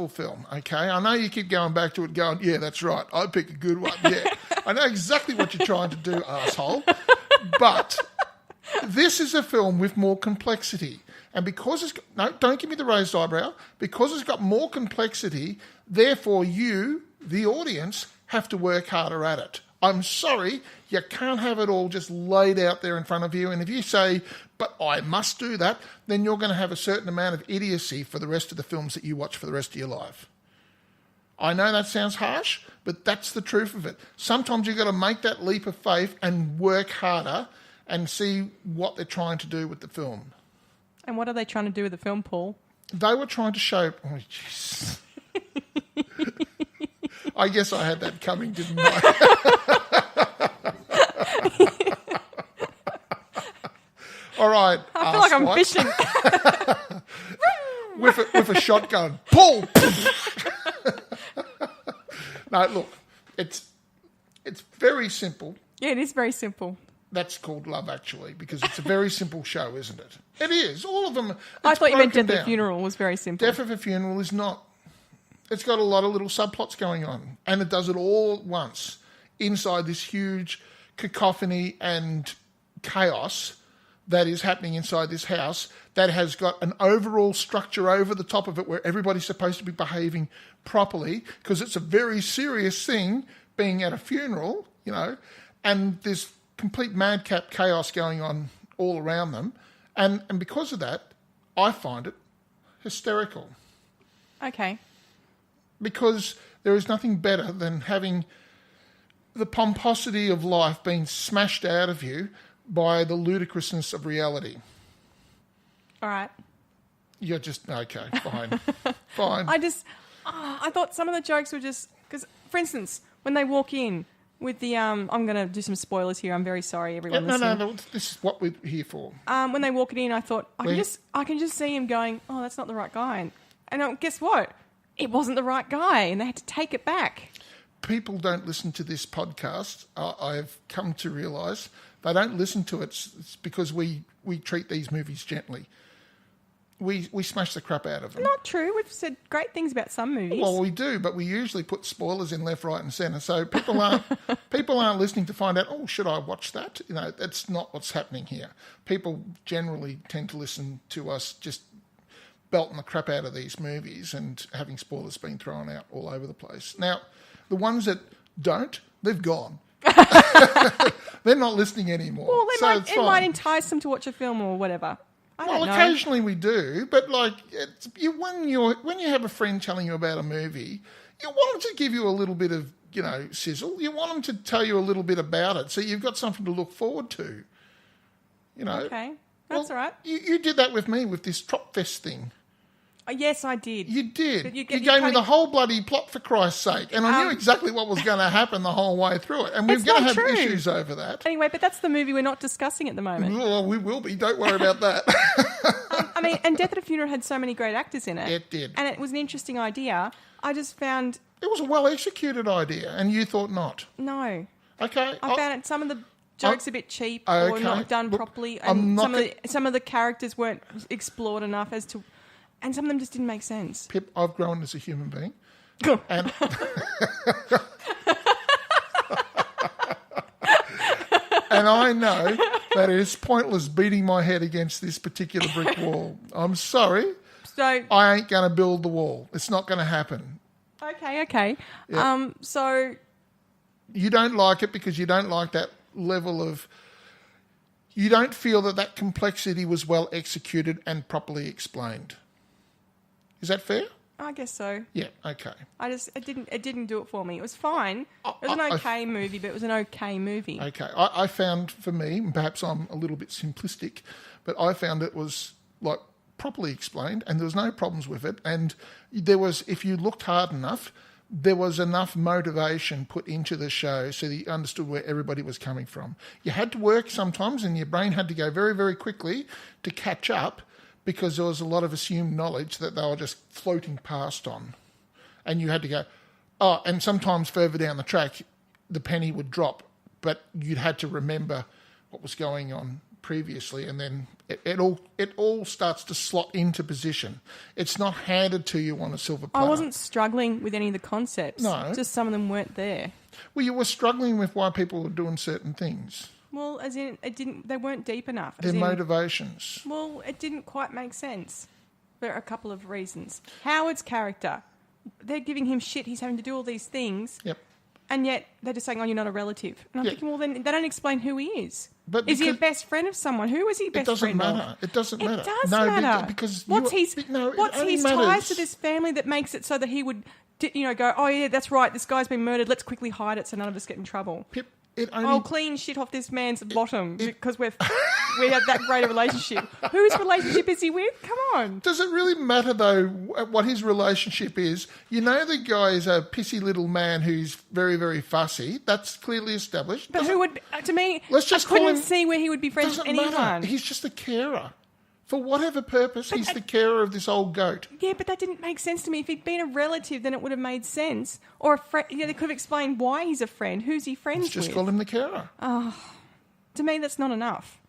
film, okay? I know you keep going back to it going, yeah, that's right, I pick a good one, yeah. I know exactly what you're trying to do, asshole. But this is a film with more complexity. And because it's... No, don't give me the raised eyebrow. Because it's got more complexity, therefore you, the audience, have to work harder at it. I'm sorry, you can't have it all just laid out there in front of you. And if you say, but I must do that, then you're going to have a certain amount of idiocy for the rest of the films that you watch for the rest of your life. I know that sounds harsh, but that's the truth of it. Sometimes you've got to make that leap of faith and work harder and see what they're trying to do with the film. And what are they trying to do with the film, Paul? They were trying to show... Oh, jeez. I guess I had that coming, didn't I? All right. I feel like I'm fishing. with a shotgun. Pull! No, look, it's very simple. Yeah, it is very simple. That's called Love Actually, because it's a very simple show, isn't it? It is. All of them. I thought you meant Death at a Funeral was very simple. Death of a Funeral is not. It's got a lot of little subplots going on, and it does it all at once inside this huge cacophony and chaos that is happening inside this house that has got an overall structure over the top of it where everybody's supposed to be behaving properly because it's a very serious thing being at a funeral, you know, and there's complete madcap chaos going on all around them. And because of that, I find it hysterical. Okay. Because there is nothing better than having the pomposity of life being smashed out of you by the ludicrousness of reality. All right. You're just, okay, fine. Fine. I thought some of the jokes were just, because, for instance, when they walk in with the, I'm going to do some spoilers here, I'm very sorry, everyone listening. No, this is what we're here for. When they walk it in, I thought, I can just see him going, oh, that's not the right guy. And guess what? It wasn't the right guy, and they had to take it back. People don't listen to this podcast. I've come to realise they don't listen to it. It's because we treat these movies gently. We smash the crap out of them. Not true. We've said great things about some movies. Well, we do, but we usually put spoilers in left, right, and centre. So people aren't listening to find out. Oh, should I watch that? You know, that's not what's happening here. People generally tend to listen to us just belting the crap out of these movies and having spoilers being thrown out all over the place. Now, the ones that don't, they've gone. They're not listening anymore. Well, it might entice them to watch a film or whatever. I don't know. Occasionally we do, but like when you have a friend telling you about a movie, you want them to give you a little bit of, you know, sizzle. You want them to tell you a little bit about it, so you've got something to look forward to. You know. Okay, that's all right. You did that with me with this Trop Fest thing. Yes, I did. You did. You gave me the whole bloody plot, for Christ's sake. And I knew exactly what was going to happen the whole way through it. And we're going to have issues over that. Anyway, but that's the movie we're not discussing at the moment. Well, we will be. Don't worry about that. And Death at a Funeral had so many great actors in it. It did. And it was an interesting idea. I just found... It was a well-executed idea, and you thought not. No. Okay. I found some of the jokes a bit cheap or not done properly. And some of the characters weren't explored enough as to... And some of them just didn't make sense. Pip, I've grown as a human being. and and I know that it is pointless beating my head against this particular brick wall. I'm sorry. So I ain't going to build the wall. It's not going to happen. Okay. Yep. So you don't like it because you don't like that level of... You don't feel that complexity was well executed and properly explained. Is that fair? I guess so. Yeah, okay. It didn't do it for me. It was fine. It was an okay movie, but it was an okay movie. Okay. I found, for me, and perhaps I'm a little bit simplistic, but I found it was like properly explained and there was no problems with it. And there was, if you looked hard enough, there was enough motivation put into the show so that you understood where everybody was coming from. You had to work sometimes and your brain had to go very, very quickly to catch up, because there was a lot of assumed knowledge that they were just floating past on. And you had to go, and sometimes further down the track, the penny would drop, but you'd had to remember what was going on previously, and then it all starts to slot into position. It's not handed to you on a silver platter. I wasn't struggling with any of the concepts. No. Just some of them weren't there. Well, you were struggling with why people were doing certain things. Well, as in, they weren't deep enough. Their motivations. Well, it didn't quite make sense for a couple of reasons. Howard's character, they're giving him shit. He's having to do all these things. Yep. And yet they're just saying, oh, you're not a relative. And I'm thinking, well, then they don't explain who he is. But is he a best friend of someone? Who is he best friend of? It doesn't matter. It does matter. Because what's his ties to this family that makes it so that he would, go, oh, yeah, that's right, this guy's been murdered. Let's quickly hide it so none of us get in trouble. Pip, I'll clean shit off this man's bottom because we have that great a relationship. Whose relationship is he with? Come on. Does it really matter, though, what his relationship is? You know the guy is a pissy little man who's very, very fussy. That's clearly established. But who would, to me, I couldn't see where he would be friends with anyone. Matter. He's just a carer. For whatever purpose, he's the carer of this old goat. Yeah, but that didn't make sense to me. If he'd been a relative, then it would have made sense. Or a friend. They could have explained why he's a friend. Who's he friends with? Just call him the carer. Oh, to me, that's not enough.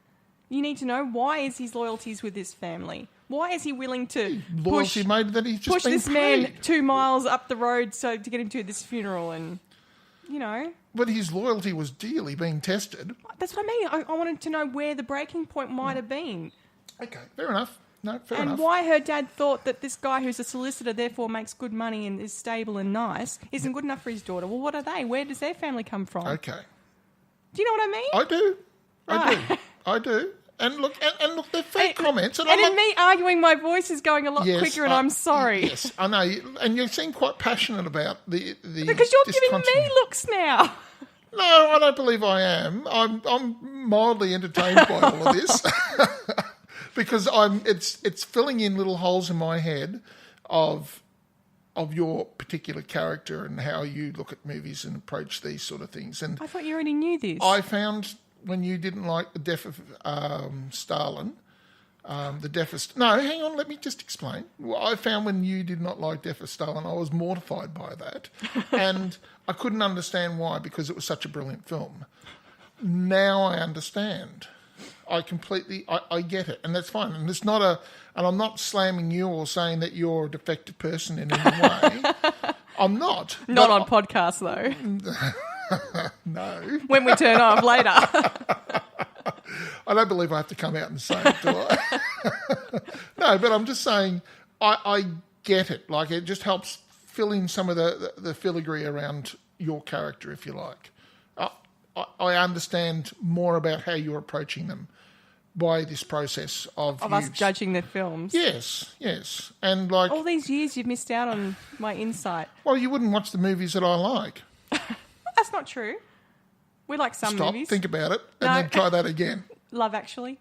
You need to know why is his loyalties with this family. Why is he willing to push this man 2 miles up the road to get him to this funeral and, But his loyalty was dearly being tested. That's what I mean. I wanted to know where the breaking point might have been. Okay, fair enough. No, fair enough. And why her dad thought that this guy who's a solicitor therefore makes good money and is stable and nice isn't good enough for his daughter. Well, what are they? Where does their family come from? Okay. Do you know what I mean? I do. I do. And look, they're fair comments. And in me arguing, my voice is going a lot quicker, and I'm sorry. Yes, I know. And you seem quite passionate about the because you're giving me looks now. No, I don't believe I am. I'm mildly entertained by all of this. Because it's filling in little holes in my head of your particular character and how you look at movies and approach these sort of things. And I thought you already knew this. I found when you didn't like the death of Stalin, no, hang on, let me just explain. I found when you did not like Death of Stalin, I was mortified by that, and I couldn't understand why because it was such a brilliant film. Now I understand. I get it, and that's fine. And it's not and I'm not slamming you or saying that you're a defective person in any way. I'm not. Not on podcasts, though. No. When we turn off later. I don't believe I have to come out and say it, do I? No, but I'm just saying I get it. Like, it just helps fill in some of the filigree around your character, if you like. I understand more about how you're approaching them by this process of us judging the films. Yes. And like all these years you've missed out on my insight. Well, you wouldn't watch the movies that I like. That's not true. We like some movies. Think about it, and then try that again. Love Actually.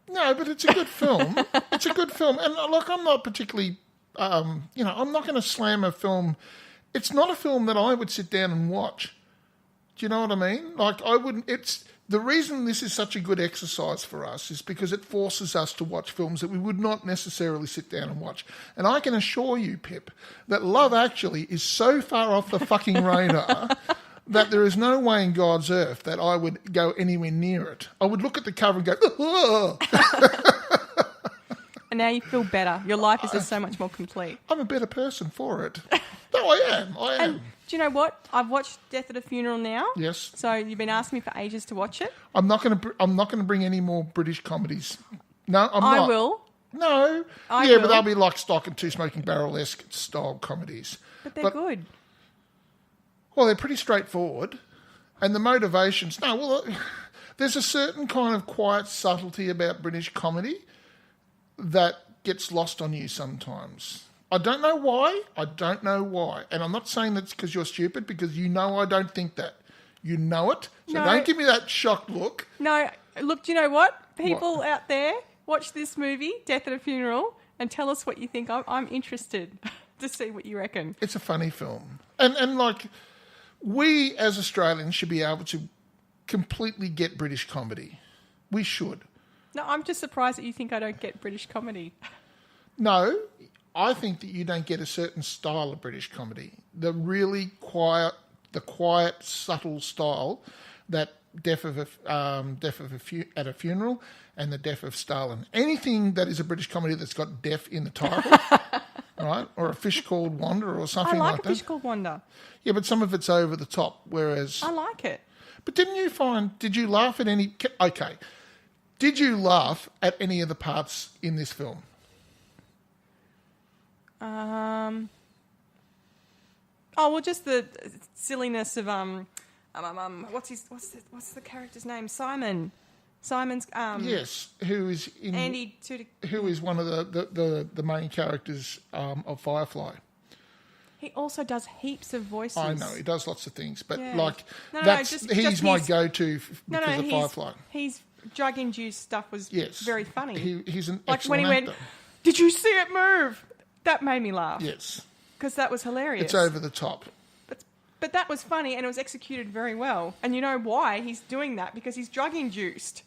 No, but it's a good film. It's a good film. And look, I'm not particularly, I'm not going to slam a film. It's not a film that I would sit down and watch. Do you know what I mean? Like, I wouldn't, the reason this is such a good exercise for us is because it forces us to watch films that we would not necessarily sit down and watch. And I can assure you, Pip, that Love Actually is so far off the fucking radar that there is no way in God's earth that I would go anywhere near it. I would look at the cover and go, oh. And now you feel better. Your life is just so much more complete. I'm a better person for it. No, I am. And do you know what? I've watched Death at a Funeral now. Yes. So you've been asking me for ages to watch it. I'm not going to bring any more British comedies. No, I'm not. I will. No. I will. But they'll be like Stock and Two Smoking Barrel-esque style comedies. But they're good. Well, they're pretty straightforward. And the motivations... No, well, there's a certain kind of quiet subtlety about British comedy that gets lost on you sometimes. I don't know why. And I'm not saying that's because you're stupid, because you know I don't think that. You know it. So don't give me that shocked look. No, look, do you know what? People out there, watch this movie, Death at a Funeral, and tell us what you think. I'm interested to see what you reckon. It's a funny film. And like, we as Australians should be able to completely get British comedy. We should. No, I'm just surprised that you think I don't get British comedy. No, I think that you don't get a certain style of British comedy. The really quiet, subtle style that at a funeral, and the death of Stalin. Anything that is a British comedy that's got death in the title, right? Or a fish called Wanda or something like that. I like a fish called Wanda. Yeah, but some of it's over the top, whereas... I like it. But did you laugh at any... Okay. Did you laugh at any of the parts in this film? Just the silliness of what's the character's name? Simon. Simon's yes, who is in Andy Tudyk, who is one of the main characters of Firefly. He also does heaps of voices. I know he does lots of things, but he's my go-to because of Firefly. His drug-induced stuff was very funny. He's an like excellent when he actor. went, "Did you see it move?" That made me laugh. Yes, because that was hilarious. It's over the top. But that was funny and it was executed very well. And you know why he's doing that? Because he's drug-induced.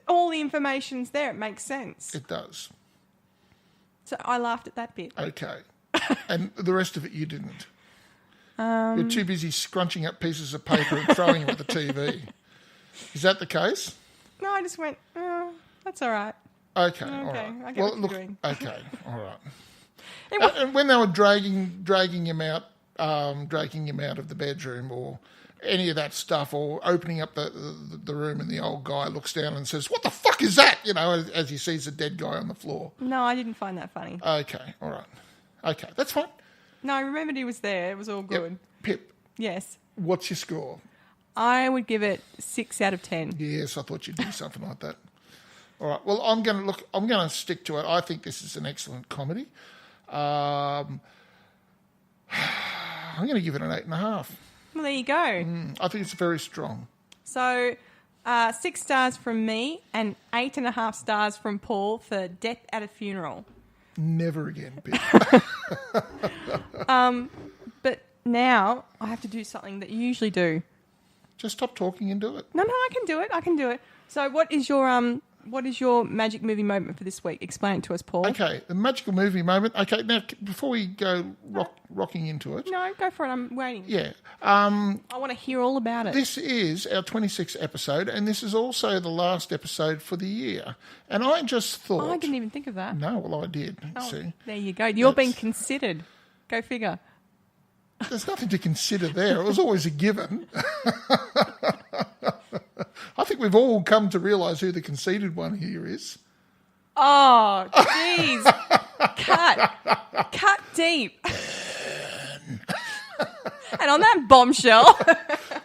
All the information's there. It makes sense. It does. So I laughed at that bit. Okay. And the rest of it you didn't. You're too busy scrunching up pieces of paper and throwing them at the TV. Is that the case? No, I just went, oh, that's all right. Okay, all right. I get what you're doing. Okay, all right. And when they were dragging him out of the bedroom or any of that stuff, or opening up the room and the old guy looks down and says, "What the fuck is that?" You know, as he sees a dead guy on the floor. No, I didn't find that funny. Okay, all right. Okay, that's fine. No, I remembered he was there. It was all good. Yep. Pip. Yes. What's your score? I would give it 6 out of 10. Yes, I thought you'd do something like that. All right. Well, I'm going to stick to it. I think this is an excellent comedy. I'm going to give it an 8.5. Well, there you go. I think it's very strong. So, 6 stars from me and 8.5 stars from Paul for Death at a Funeral. Never again, Pip. But now I have to do something that you usually do. Just stop talking and do it. No, I can do it. So what is your magic movie moment for this week? Explain it to us, Paul. Okay, the magical movie moment. Okay, now before we go rocking into it. No, go for it. I'm waiting. Yeah. I want to hear all about it. This is our 26th episode, and this is also the last episode for the year. And I just thought... Oh, I didn't even think of that. No, well, I did. Oh, see. There you go. You're being considered. Go figure. There's nothing to consider there. It was always a given. I think we've all come to realise who the conceited one here is. Oh, jeez. Cut deep. And on that bombshell...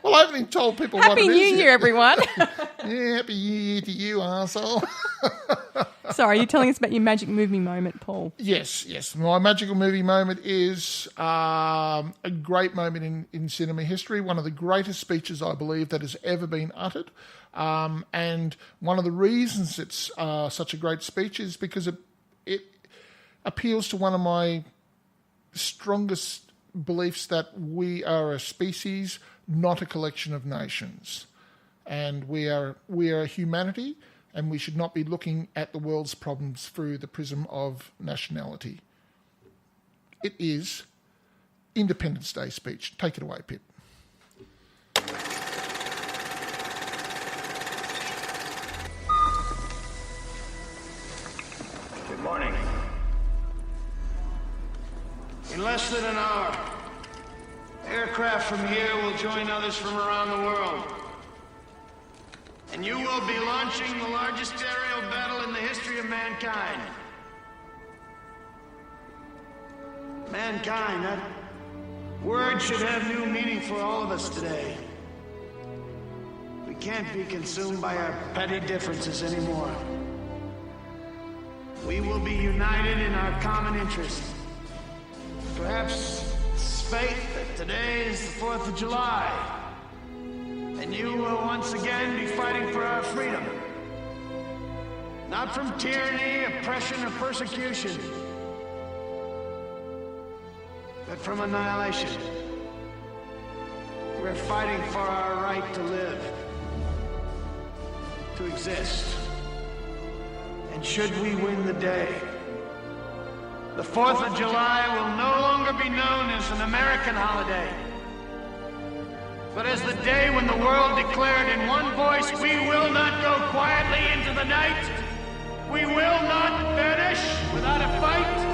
Well, I haven't even told people what it is. Happy New Year, everyone. Yeah, Happy New Year to you, arsehole. Sorry, you're telling us about your magic movie moment, Paul. Yes. My magical movie moment is a great moment in cinema history, one of the greatest speeches, I believe, that has ever been uttered. And one of the reasons it's such a great speech is because it appeals to one of my strongest beliefs that we are a species, not a collection of nations. And we are humanity, and we should not be looking at the world's problems through the prism of nationality. It is Independence Day speech. Take it away, Pip. Good morning. In less than an hour, aircraft from here will join others from around the world. And you will be launching the largest aerial battle in the history of mankind. Mankind, that word should have new meaning for all of us today. We can't be consumed by our petty differences anymore. We will be united in our common interest. Perhaps it's fate that today is the 4th of July. And you will once again be fighting for our freedom. Not from tyranny, oppression, or persecution, but from annihilation. We're fighting for our right to live, to exist. And should we win the day, the 4th of July will no longer be known as an American holiday. But as the day when the world declared in one voice, we will not go quietly into the night, we will not vanish without a fight,